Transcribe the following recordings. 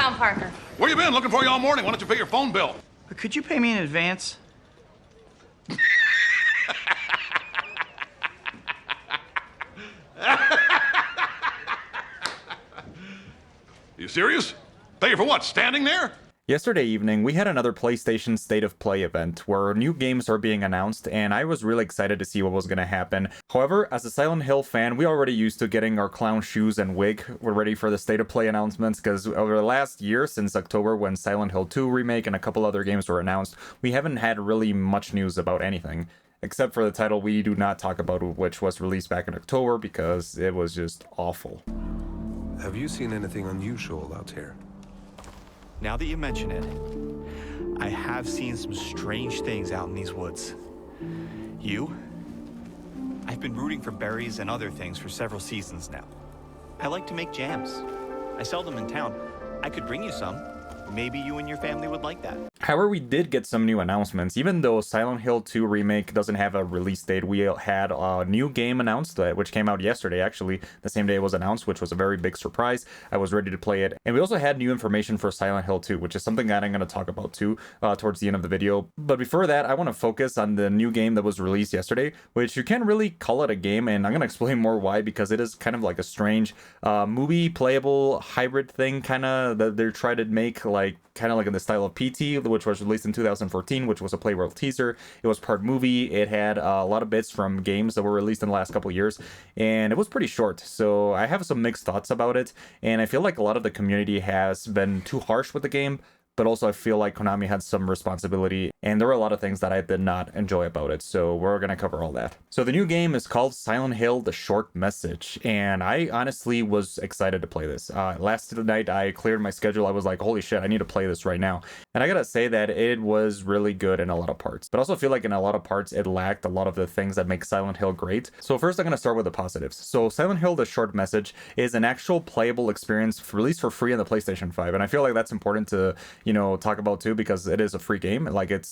found Parker. Where you been? Looking for you all morning. Why don't you pay your phone bill? But could you pay me in advance? You serious? Pay you for what? Standing there? Yesterday evening, we had another PlayStation State of Play event where new games are being announced, and I was really excited to see what was going to happen. However, as a Silent Hill fan, we already used to getting our clown shoes and wig. We're ready for the State of Play announcements because over the last year, since October when Silent Hill 2 remake and a couple other games were announced, we haven't had really much news about anything. Except for the title we do not talk about, which was released back in October because it was just awful. Have you seen anything unusual out here? Now that you mention it, I have seen some strange things out in these woods. You? I've been rooting for berries and other things for several seasons now. I like to make jams. I sell them in town. I could bring you some. Maybe you and your family would like that. However, we did get some new announcements. Even though Silent Hill 2 Remake doesn't have a release date, we had a new game announced, which came out yesterday, actually, the same day it was announced, which was a very big surprise. I was ready to play it. And we also had new information for Silent Hill 2, which is something that I'm going to talk about too towards the end of the video. But before that, I want to focus on the new game that was released yesterday, which you can't really call it a game, and I'm going to explain more why, because it is kind of like a strange movie playable hybrid thing, kind of, that they're trying to make kind of like in the style of PT, which was released in 2014, which was a Playworld teaser. It was part movie. It had a lot of bits from games that were released in the last couple years, and it was pretty short. So I have some mixed thoughts about it, and I feel like a lot of the community has been too harsh with the game, but also I feel like Konami had some responsibility, and there were a lot of things that I did not enjoy about it, so we're gonna cover all that. So the new game is called Silent Hill: The Short Message, and I honestly was excited to play this. Last night I cleared my schedule. I was like, holy shit, I need to play this right now. And I gotta say that it was really good in a lot of parts, but I also feel like in a lot of parts it lacked a lot of the things that make Silent Hill great. So first I'm gonna start with the positives. So Silent Hill: The Short Message is an actual playable experience released for free on the PlayStation 5, and I feel like that's important to, talk about too, because it is a free game.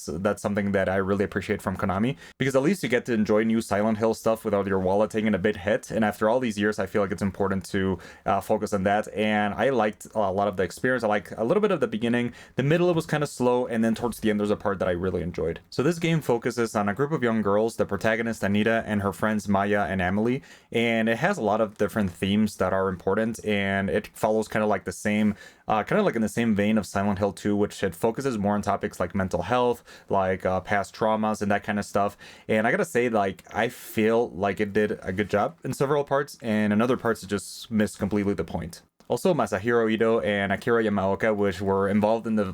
That's something that I really appreciate from Konami, because at least you get to enjoy new Silent Hill stuff without your wallet taking a big hit. And after all these years, I feel like it's important to focus on that. And I liked a lot of the experience. I like a little bit of the beginning. The middle, it was kind of slow, and then towards the end, there's a part that I really enjoyed. So this game focuses on a group of young girls, the protagonist Anita and her friends Maya and Emily, and it has a lot of different themes that are important, and it follows kind of like the same in the same vein of Silent Hill 2, which it focuses more on topics like mental health, like past traumas and that kind of stuff. And I gotta say, I feel like it did a good job in several parts, and in other parts it just missed completely the point. Also, Masahiro Ito and Akira Yamaoka, which were involved in the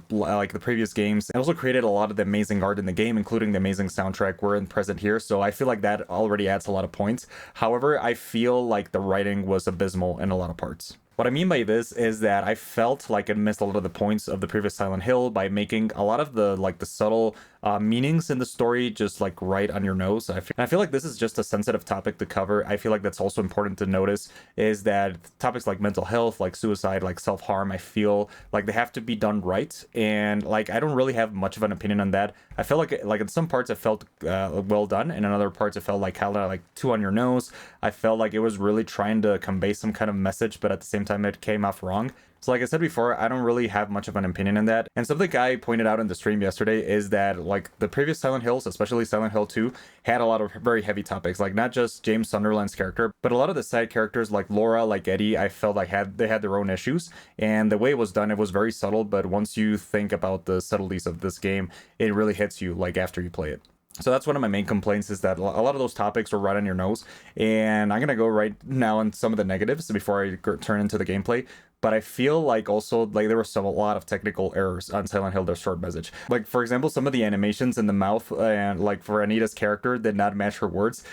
previous games, and also created a lot of the amazing art in the game, including the amazing soundtrack, were present here. So I feel like that already adds a lot of points. However, I feel like the writing was abysmal in a lot of parts. What I mean by this is that I felt like it missed a lot of the points of the previous Silent Hill by making a lot of the subtle meanings in the story just right on your nose. I feel like this is just a sensitive topic to cover. I feel like that's also important to notice, is that topics like mental health, like suicide, like self-harm, I feel like they have to be done right. And I don't really have much of an opinion on that. I feel like in some parts it felt well done, and in other parts it felt kind of too on your nose. I felt like it was really trying to convey some kind of message, but at the same time it came off wrong. So like I said before, I don't really have much of an opinion on that. And something I pointed out in the stream yesterday is that the previous Silent Hills, especially Silent Hill 2, had a lot of very heavy topics, not just James Sunderland's character, but a lot of the side characters like Laura, like Eddie, I felt like they had their own issues. And the way it was done, it was very subtle, but once you think about the subtleties of this game, it really hits you after you play it. So that's one of my main complaints, is that a lot of those topics were right on your nose. And I'm going to go right now on some of the negatives before I turn into the gameplay. But I feel also there were a lot of technical errors on Silent Hill: The Short Message. For example, some of the animations in the mouth and for Anita's character did not match her words.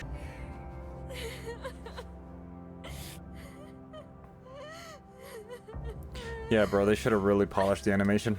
Yeah, bro, they should have really polished the animation.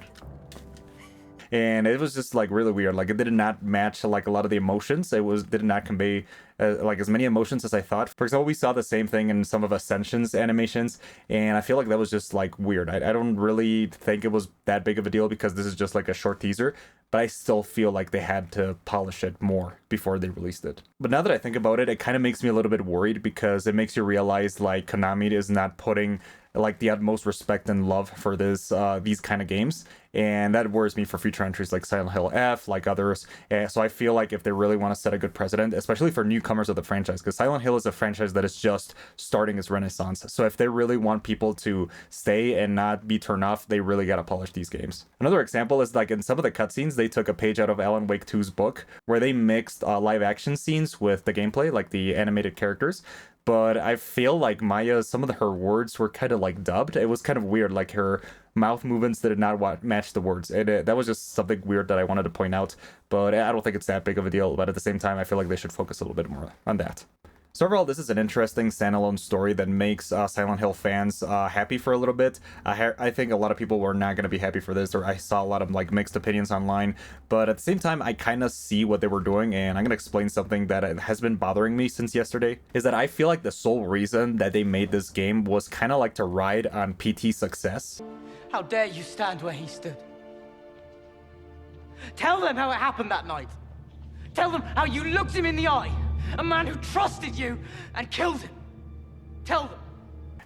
And it was just really weird. It did not match a lot of the emotions. Did not convey like as many emotions as I thought. For example, we saw the same thing in some of Ascension's animations, and I feel like that was just like weird. I don't really think it was that big of a deal because this is just like a short teaser, but I still feel like they had to polish it more before they released it. But now that I think about it, it kind of makes me a little bit worried because it makes you realize like Konami is not putting like the utmost respect and love for these kind of games, and that worries me for future entries like Silent Hill F, like others. So I feel like if they really want to set a good precedent, especially for newcomers of the franchise, because Silent Hill is a franchise that is just starting its renaissance, so if they really want people to stay and not be turned off, they really gotta polish these games. Another example is like in some of the cutscenes, they took a page out of Alan Wake 2's book where they mixed live action scenes with the gameplay, like the animated characters. But I feel like Maya, some of her words were kind of like dubbed. It was kind of weird, like her mouth movements did not match the words. That was just something weird that I wanted to point out, but I don't think it's that big of a deal. But at the same time, I feel like they should focus a little bit more on that. So overall, this is an interesting standalone story that makes Silent Hill fans happy for a little bit. I think a lot of people were not going to be happy for this, or I saw a lot of like mixed opinions online. But at the same time, I kind of see what they were doing, and I'm going to explain something that has been bothering me since yesterday, is that I feel like the sole reason that they made this game was kind of like to ride on PT's success. How dare you stand where he stood? Tell them how it happened that night. Tell them how you looked him in the eye. A man who trusted you and killed him. Tell them.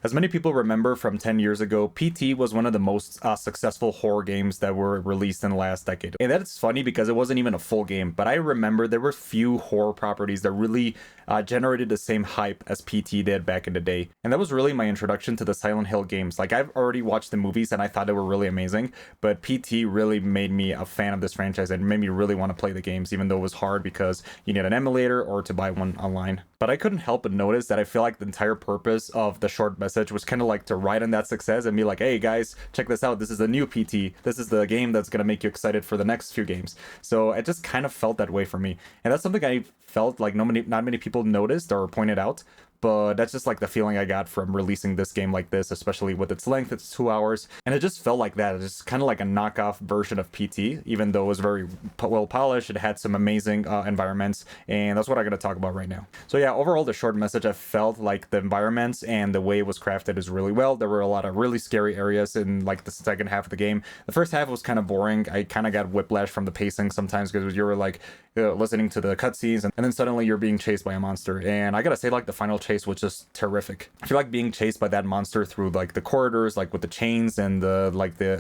As many people remember from 10 years ago, PT was one of the most successful horror games that were released in the last decade. And that's funny because it wasn't even a full game, but I remember there were few horror properties that really generated the same hype as PT did back in the day. And that was really my introduction to the Silent Hill games. Like, I've already watched the movies and I thought they were really amazing, but PT really made me a fan of this franchise and made me really want to play the games, even though it was hard because you need an emulator or to buy one online. But I couldn't help but notice that I feel like the entire purpose of the short message was kind of like to ride on that success and be like, hey guys, check this out. This is the new PT. This is the game that's going to make you excited for the next few games. So it just kind of felt that way for me. And that's something I felt like not many people noticed or pointed out. But that's just like the feeling I got from releasing this game like this, especially with its length. It's 2 hours, and it just felt like that. It's just kind of like a knockoff version of PT, even though it was very well polished. It had some amazing environments, and that's what I'm going to talk about right now. So yeah, overall, the short message, I felt like the environments and the way it was crafted is really well. There were a lot of really scary areas in like the second half of the game. The first half was kind of boring. I kind of got whiplash from the pacing sometimes because you were like listening to the cutscenes, and then suddenly you're being chased by a monster. And I gotta say, like, the final chase was just terrific. I feel like being chased by that monster through like the corridors, like with the chains and the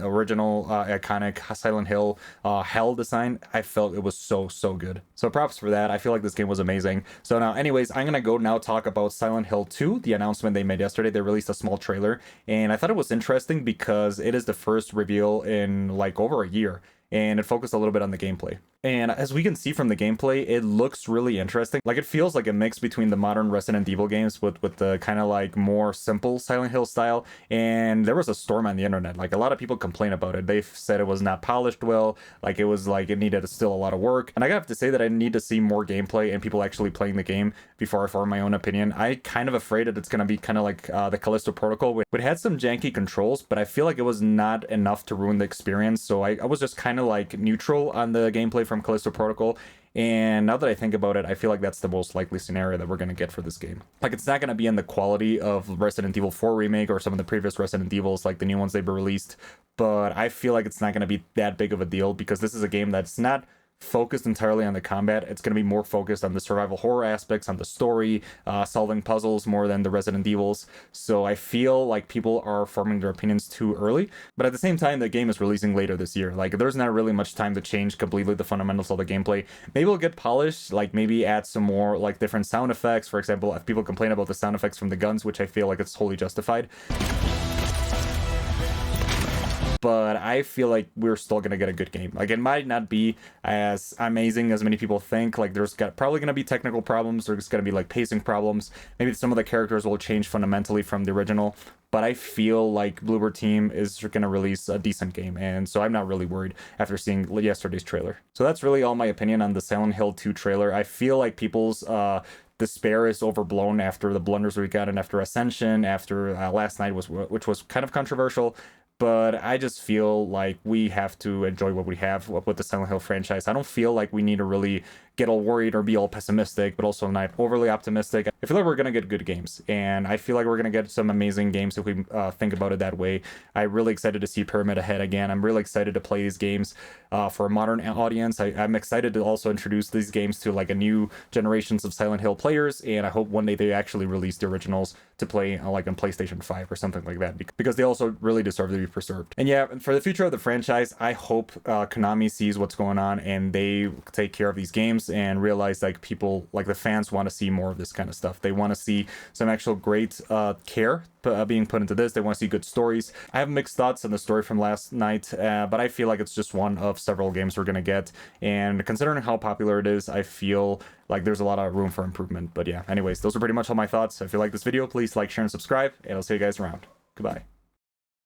original iconic Silent Hill hell design, I felt it was so good. So props for that. I feel like this game was amazing. So now anyways, I'm gonna go now talk about Silent Hill 2, the announcement they made yesterday. They released a small trailer, and I thought it was interesting because it is the first reveal in like over a year, and it focused a little bit on the gameplay. And as we can see from the gameplay, it looks really interesting. Like, it feels like a mix between the modern Resident Evil games with the kind of like more simple Silent Hill style. And there was a storm on the internet. Like, a lot of people complain about it. They said it was not polished well. Like, it was like it needed still a lot of work. And I have to say that I need to see more gameplay and people actually playing the game before I form my own opinion. I kind of afraid that it's going to be kind of like the Callisto Protocol. It had some janky controls, but I feel like it was not enough to ruin the experience. So I was just kind of like neutral on the gameplay from Callisto Protocol. And now that I think about it, I feel like that's the most likely scenario that we're going to get for this game. Like, it's not going to be in the quality of Resident Evil 4 Remake or some of the previous Resident Evils, like the new ones they've released, but I feel like it's not going to be that big of a deal because this is a game that's not focused entirely on the combat. It's going to be more focused on the survival horror aspects, on the story, solving puzzles more than the Resident Evils. So I feel like people are forming their opinions too early. But at the same time, the game is releasing later this year. Like, there's not really much time to change completely the fundamentals of the gameplay. Maybe it'll get polished, like maybe add some more like different sound effects. For example, if people complain about the sound effects from the guns, which I feel like it's totally justified. But I feel like we're still going to get a good game. Like, it might not be as amazing as many people think. Like, there's probably going to be technical problems. There's going to be like pacing problems. Maybe some of the characters will change fundamentally from the original. But I feel like Bloober Team is going to release a decent game. And so I'm not really worried after seeing yesterday's trailer. So that's really all my opinion on the Silent Hill 2 trailer. I feel like people's despair is overblown after the blunders we got and after Ascension, after last night, which was kind of controversial. But I just feel like we have to enjoy what we have with the Silent Hill franchise. I don't feel like we need to really get all worried or be all pessimistic, but also not overly optimistic. I feel like we're gonna get good games, and I feel like we're gonna get some amazing games if we think about it that way. I'm really excited to see Pyramid Ahead again. I'm really excited to play these games for a modern audience. I'm excited to also introduce these games to like a new generations of Silent Hill players, and I hope one day they actually release the originals to play like on PlayStation 5 or something like that, because they also really deserve to be preserved. And yeah, for the future of the franchise, I hope Konami sees what's going on and they take care of these games and realize like people, like the fans, want to see more of this kind of stuff. They want to see some actual great care being put into this. They want to see good stories. I have mixed thoughts on the story from last night, but I feel like it's just one of several games we're gonna get, and considering how popular it is, I feel like there's a lot of room for improvement. But yeah, anyways, those are pretty much all my thoughts. If you like this video, please like, share, and subscribe, and I'll see you guys around. Goodbye.